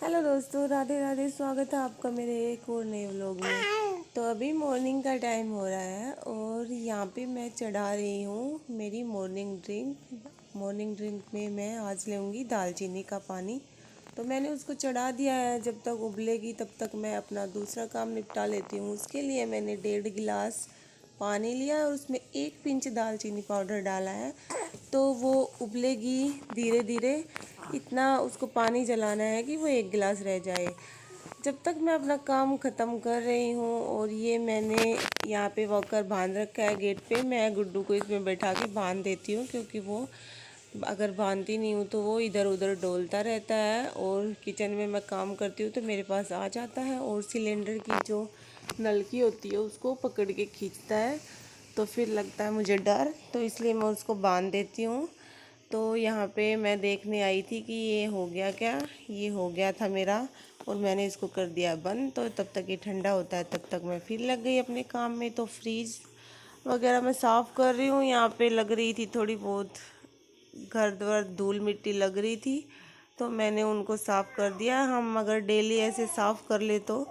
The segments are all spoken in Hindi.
हेलो दोस्तों, राधे राधे। स्वागत है आपका मेरे एक और नए व्लॉग में। तो अभी मॉर्निंग का टाइम हो रहा है और यहाँ पे मैं चढ़ा रही हूँ मेरी मॉर्निंग ड्रिंक। मॉर्निंग ड्रिंक में मैं आज लूँगी दालचीनी का पानी। तो मैंने उसको चढ़ा दिया है, जब तक उबलेगी तब तक मैं अपना दूसरा काम निपटा लेती हूँ। उसके लिए मैंने 1.5 गिलास पानी लिया है और उसमें 1 पिंच दालचीनी पाउडर डाला है। तो वो उबलेगी धीरे धीरे। इतना उसको पानी जलाना है कि वो 1 गिलास रह जाए। जब तक मैं अपना काम ख़त्म कर रही हूँ। और ये मैंने यहाँ पे वॉकर बांध रखा है गेट पे। मैं गुड्डू को इसमें बैठा के बांध देती हूँ, क्योंकि वो अगर बांधती नहीं हूँ तो वो इधर उधर डोलता रहता है। और किचन में मैं काम करती हूँ तो मेरे पास आ जाता है और सिलेंडर की जो नलकी होती है उसको पकड़ के खींचता है। तो फिर लगता है मुझे डर, तो इसलिए मैं उसको बांध देती हूँ। तो यहाँ पे मैं देखने आई थी कि ये हो गया क्या। ये हो गया था मेरा और मैंने इसको कर दिया बंद। तो तब तक ये ठंडा होता है, तब तक मैं फिर लग गई अपने काम में। तो फ्रीज वगैरह मैं साफ़ कर रही हूँ। यहाँ पे लग रही थी थोड़ी बहुत घर द्वार धूल मिट्टी लग रही थी, तो मैंने उनको साफ़ कर दिया। हम अगर डेली ऐसे साफ़ कर ले तो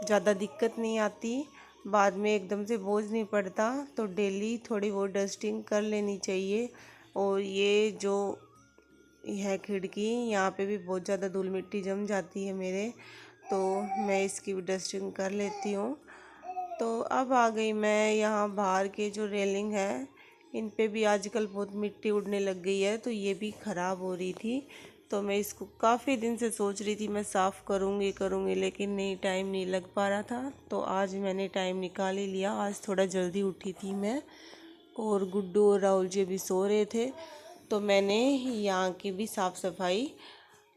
ज़्यादा दिक्कत नहीं आती, बाद में एकदम से बोझ नहीं पड़ता। तो डेली थोड़ी बहुत डस्टिंग कर लेनी चाहिए। और ये जो है खिड़की, यहाँ पे भी बहुत ज़्यादा धूल मिट्टी जम जाती है मेरे, तो मैं इसकी भी डस्टिंग कर लेती हूँ। तो अब आ गई मैं यहाँ बाहर के जो रेलिंग है, इन पे भी आजकल बहुत मिट्टी उड़ने लग गई है, तो ये भी ख़राब हो रही थी। तो मैं इसको काफ़ी दिन से सोच रही थी मैं साफ़ करूँगी, लेकिन नहीं, टाइम नहीं लग पा रहा था। तो आज मैंने टाइम निकाल ही लिया। आज थोड़ा जल्दी उठी थी मैं, और गुड्डू और राहुल जी भी सो रहे थे। तो मैंने यहाँ की भी साफ़ सफाई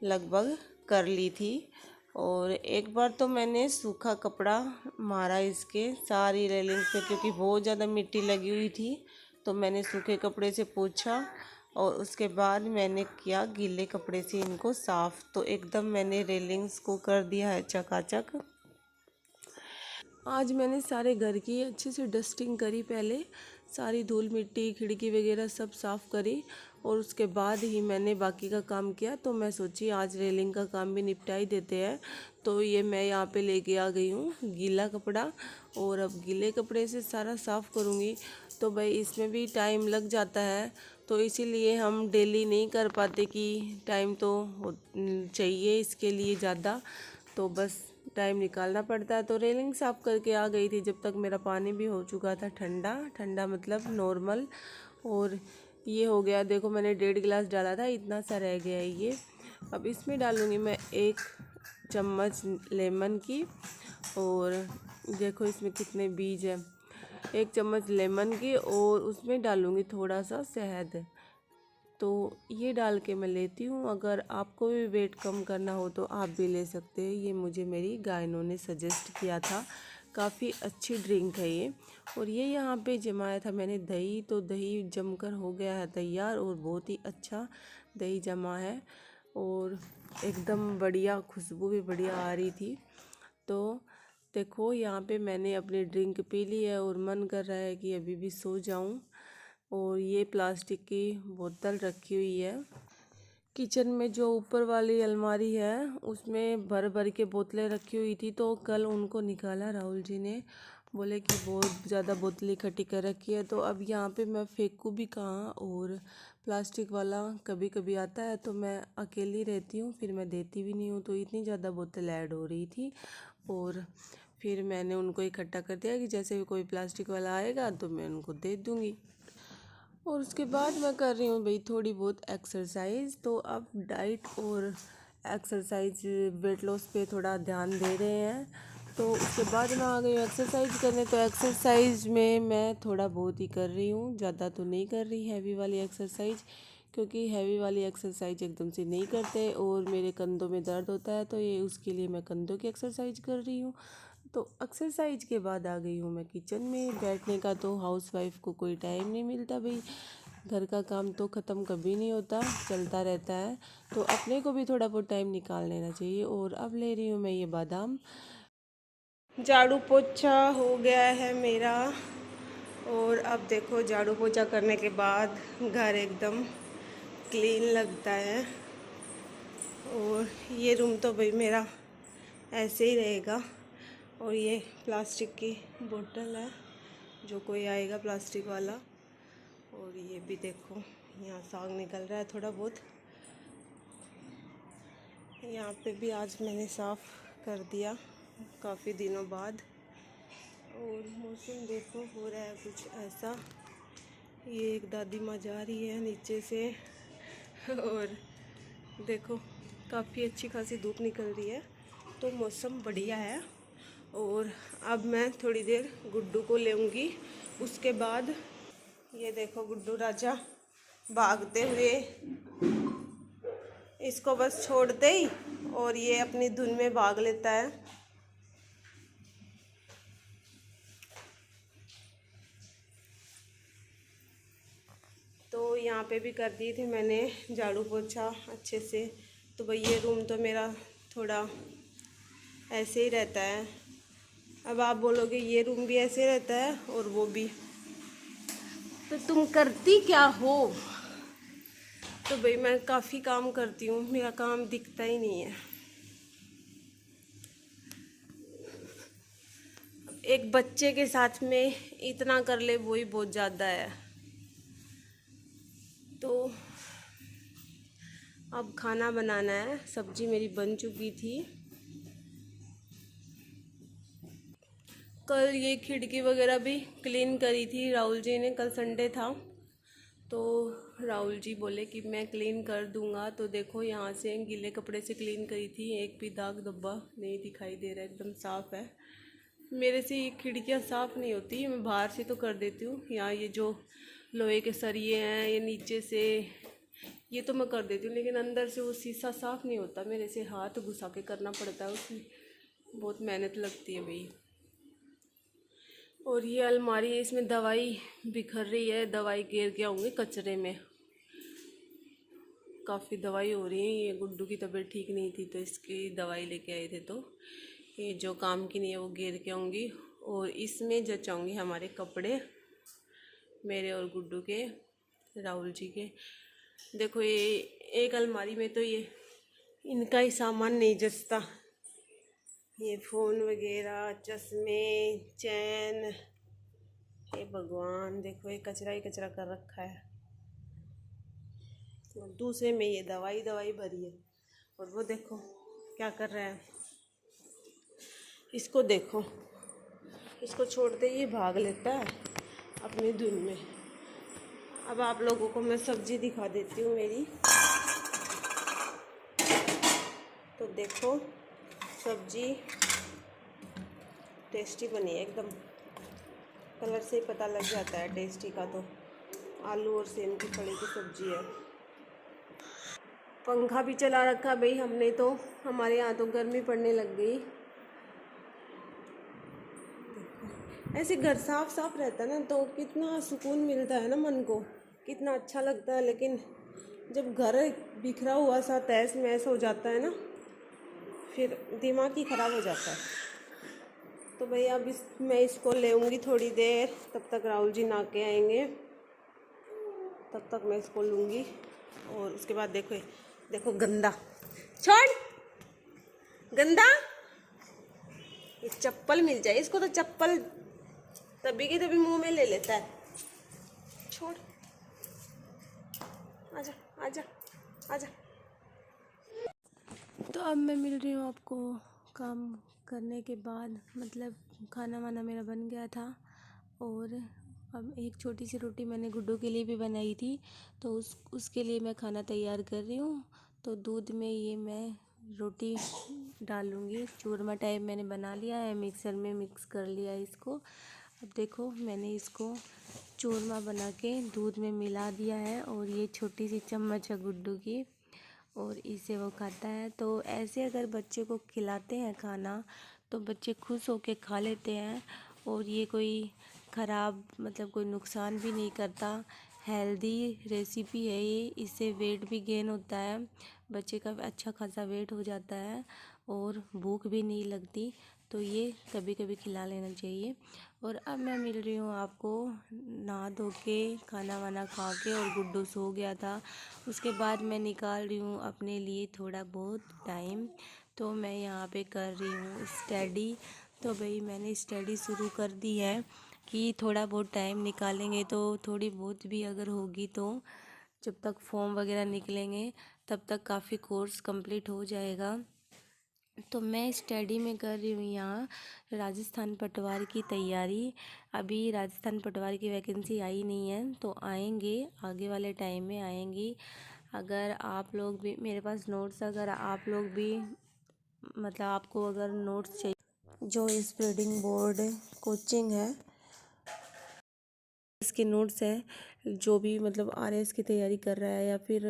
लगभग कर ली थी। और एक बार तो मैंने सूखा कपड़ा मारा इसके सारी रेलिंग पे, क्योंकि बहुत ज़्यादा मिट्टी लगी हुई थी। तो मैंने सूखे कपड़े से पोंछा और उसके बाद मैंने किया गीले कपड़े से इनको साफ़। तो एकदम मैंने रेलिंग्स को कर दिया है चकाचक। आज मैंने सारे घर की अच्छे से डस्टिंग करी। पहले सारी धूल मिट्टी खिड़की वगैरह सब साफ़ करी और उसके बाद ही मैंने बाकी का काम किया। तो मैं सोची आज रेलिंग का काम भी निपटा ही देते हैं। तो ये मैं यहाँ पे लेके आ गई हूँ गीला कपड़ा, और अब गीले कपड़े से सारा साफ़ करूँगी। तो भाई इसमें भी टाइम लग जाता है, तो इसीलिए हम डेली नहीं कर पाते कि टाइम तो चाहिए इसके लिए ज़्यादा, तो बस टाइम निकालना पड़ता है। तो रेलिंग साफ़ करके आ गई थी, जब तक मेरा पानी भी हो चुका था ठंडा ठंडा, मतलब नॉर्मल। और ये हो गया, देखो मैंने 1.5 गिलास डाला था, इतना सा रह गया है ये। अब इसमें डालूँगी मैं 1 चम्मच लेमन की, और देखो इसमें कितने बीज हैं। 1 चम्मच लेमन की, और उसमें डालूँगी थोड़ा सा शहद। तो ये डाल के मैं लेती हूँ। अगर आपको भी वेट कम करना हो तो आप भी ले सकते हैं। ये मुझे मेरी गायनों ने सजेस्ट किया था, काफ़ी अच्छी ड्रिंक है ये। और ये यहाँ पे जमाया था मैंने दही, तो दही जमकर हो गया है तैयार, और बहुत ही अच्छा दही जमा है, और एकदम बढ़िया खुशबू भी बढ़िया आ रही थी। तो देखो यहाँ पे मैंने अपनी ड्रिंक पी ली है और मन कर रहा है कि अभी भी सो जाऊँ। और ये प्लास्टिक की बोतल रखी हुई है किचन में। जो ऊपर वाली अलमारी है उसमें भर भर के बोतलें रखी हुई थी, तो कल उनको निकाला राहुल जी ने, बोले कि बहुत ज़्यादा बोतलें इकट्ठी कर रखी है। तो अब यहाँ पे मैं फेंकूँ भी कहाँ, और प्लास्टिक वाला कभी कभी आता है तो मैं अकेली रहती हूँ, फिर मैं देती भी नहीं हूँ। तो इतनी ज़्यादा बोतल ऐड हो रही थी, और फिर मैंने उनको इकट्ठा कर दिया कि जैसे भी कोई प्लास्टिक वाला आएगा तो मैं उनको दे दूँगी। और उसके बाद मैं कर रही हूँ भाई थोड़ी बहुत एक्सरसाइज। तो अब डाइट और एक्सरसाइज वेट लॉस पे थोड़ा ध्यान दे रहे हैं। तो उसके बाद मैं आ गई हूँ एक्सरसाइज करने। तो एक्सरसाइज में मैं थोड़ा बहुत ही कर रही हूँ, ज़्यादा तो नहीं कर रही हैवी वाली एक्सरसाइज, क्योंकि हैवी वाली एक्सरसाइज एकदम से नहीं करते और मेरे कंधों में दर्द होता है। तो ये उसके लिए मैं कंधों की एक्सरसाइज कर रही हूँ। तो एक्सरसाइज के बाद आ गई हूँ मैं किचन में। बैठने का तो हाउसवाइफ को कोई टाइम नहीं मिलता भाई, घर का काम तो ख़त्म कभी नहीं होता, चलता रहता है। तो अपने को भी थोड़ा बहुत टाइम निकाल लेना चाहिए। और अब ले रही हूँ मैं ये बादाम। झाड़ू पोछा हो गया है मेरा, और अब देखो झाड़ू पोछा करने के बाद घर एकदम क्लीन लगता है। और ये रूम तो भाई मेरा ऐसे ही रहेगा। और ये प्लास्टिक की बोतल है, जो कोई आएगा प्लास्टिक वाला। और ये भी देखो, यहाँ साग निकल रहा है थोड़ा बहुत। यहाँ पे भी आज मैंने साफ़ कर दिया काफ़ी दिनों बाद। और मौसम देखो हो रहा है कुछ ऐसा। ये एक दादी माँ जा रही है नीचे से। और देखो काफ़ी अच्छी खासी धूप निकल रही है, तो मौसम बढ़िया है। और अब मैं थोड़ी देर गुड्डू को लेऊंगी। उसके बाद ये देखो गुड्डू राजा भागते हुए, इसको बस छोड़ते ही और ये अपनी धुन में भाग लेता है। तो यहाँ पे भी कर दी थी मैंने झाड़ू पोछा अच्छे से। तो भाई ये रूम तो मेरा थोड़ा ऐसे ही रहता है। अब आप बोलोगे ये रूम भी ऐसे रहता है और वो भी, तो तुम करती क्या हो? तो भाई मैं काफ़ी काम करती हूँ, मेरा काम दिखता ही नहीं है। एक बच्चे के साथ में इतना कर ले वही बहुत ज़्यादा है। तो अब खाना बनाना है। सब्जी मेरी बन चुकी थी। कल ये खिड़की वगैरह भी क्लीन करी थी राहुल जी ने, कल संडे था। तो राहुल जी बोले कि मैं क्लीन कर दूंगा। तो देखो यहाँ से गीले कपड़े से क्लीन करी थी, एक भी दाग धब्बा नहीं दिखाई दे रहा, एकदम साफ़ है। मेरे से ये खिड़कियाँ साफ़ नहीं होती, मैं बाहर से तो कर देती हूँ। यहाँ ये जो लोहे के सरिये हैं ये नीचे से, ये तो मैं कर देती हूँ, लेकिन अंदर से वो शीशा साफ़ नहीं होता। मेरे से हाथ घुसा के करना पड़ता है, उसमें बहुत मेहनत लगती है भाई। और ये अलमारी है, इसमें दवाई बिखर रही है, दवाई गिर के आऊँगी कचरे में। काफ़ी दवाई हो रही है। ये गुड्डू की तबीयत ठीक नहीं थी तो इसकी दवाई लेके आए थे, तो ये जो काम की नहीं है वो गिर के आऊँगी। और इसमें जचाऊँगी हमारे कपड़े, मेरे और गुड्डू के, राहुल जी के। देखो ये एक अलमारी में तो ये इनका ही सामान नहीं जचता, ये फ़ोन वगैरह, चश्मे, चैन, ये भगवान देखो ये कचरा ही कचरा कर रखा है। तो दूसरे में ये दवाई भरी है। और वो देखो क्या कर रहा है, इसको देखो, इसको छोड़ते ही भाग लेता है अपनी धुन में। अब आप लोगों को मैं सब्जी दिखा देती हूँ मेरी। तो देखो सब्जी टेस्टी बनी है एकदम, कलर से ही पता लग जाता है टेस्टी का। तो आलू और सेम की फली की सब्जी है। पंखा भी चला रखा भाई हमने, तो हमारे यहाँ तो गर्मी पड़ने लग गई। ऐसे घर साफ साफ रहता है ना तो कितना सुकून मिलता है ना मन को, कितना अच्छा लगता है। लेकिन जब घर बिखरा हुआ सा तहस महस हो जाता है ना, फिर दिमाग ही ख़राब हो जाता है। तो भाई अब मैं इसको लेऊंगी थोड़ी देर, तब तक राहुल जी नहा के आएंगे, तब तक मैं इसको लूँगी। और उसके बाद देखो गंदा, छोड़ गंदा, ये चप्पल मिल जाए इसको तो चप्पल तभी के तभी मुंह में ले लेता है। छोड़, आजा आजा आजा। तो अब मैं मिल रही हूँ आपको काम करने के बाद, मतलब खाना वाना मेरा बन गया था। और अब एक छोटी सी रोटी मैंने गुड्डू के लिए भी बनाई थी, तो उसके लिए मैं खाना तैयार कर रही हूँ। तो दूध में ये मैं रोटी डालूँगी, चूरमा टाइप मैंने बना लिया है, मिक्सर में मिक्स कर लिया है इसको। अब देखो मैंने इसको चूरमा बना के दूध में मिला दिया है, और ये छोटी सी चम्मच है गुड्डू की, और इसे वो खाता है। तो ऐसे अगर बच्चे को खिलाते हैं खाना तो बच्चे खुश होके खा लेते हैं, और ये कोई ख़राब मतलब कोई नुकसान भी नहीं करता। हेल्दी रेसिपी है ये, इससे वेट भी गेन होता है, बच्चे का अच्छा खासा वेट हो जाता है और भूख भी नहीं लगती। तो ये कभी कभी खिला लेना चाहिए। और अब मैं मिल रही हूँ आपको नहा धो के, खाना वाना खा के, और गुड्डू सो गया था। उसके बाद मैं निकाल रही हूँ अपने लिए थोड़ा बहुत टाइम। तो मैं यहाँ पे कर रही हूँ स्टडी। तो भाई मैंने स्टडी शुरू कर दी है कि थोड़ा बहुत टाइम निकालेंगे तो थोड़ी बहुत भी अगर होगी, तो जब तक फॉर्म वगैरह निकलेंगे तब तक काफ़ी कोर्स कंप्लीट हो जाएगा। तो मैं स्टडी में कर रही हूँ यहाँ राजस्थान पटवार की तैयारी। अभी राजस्थान पटवार की वैकेंसी आई नहीं है, तो आएंगे आगे वाले टाइम में आएंगी। अगर आप लोग भी मेरे पास नोट्स, अगर आप लोग भी मतलब आपको अगर नोट्स चाहिए, जो स्प्रेडिंग बोर्ड कोचिंग है इसके नोट्स हैं, जो भी मतलब आरएस की तैयारी कर रहा है या फिर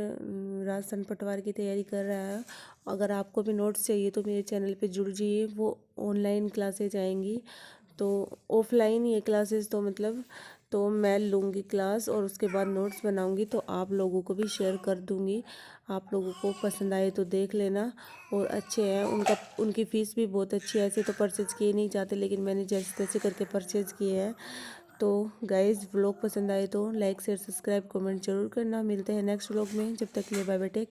राजस्थान पटवार की तैयारी कर रहा है, अगर आपको भी नोट्स चाहिए तो मेरे चैनल पे जुड़ जाइए। वो ऑनलाइन क्लासेज आएंगी, तो ऑफलाइन ये क्लासेस तो मतलब तो मैं लूँगी क्लास और उसके बाद नोट्स बनाऊँगी, तो आप लोगों को भी शेयर कर दूँगी। आप लोगों को पसंद आए तो देख लेना। और अच्छे हैं, उनकी फ़ीस भी बहुत अच्छी है। ऐसे तो परचेज़ किए नहीं जाते, लेकिन मैंने जैसे तैसे करके परचेज़ किए हैं। तो गाइज़ व्लॉग पसंद आए तो लाइक शेयर सब्सक्राइब कमेंट जरूर करना। मिलते हैं नेक्स्ट व्लॉग में, जब तक के लिए बाय बाय टेक।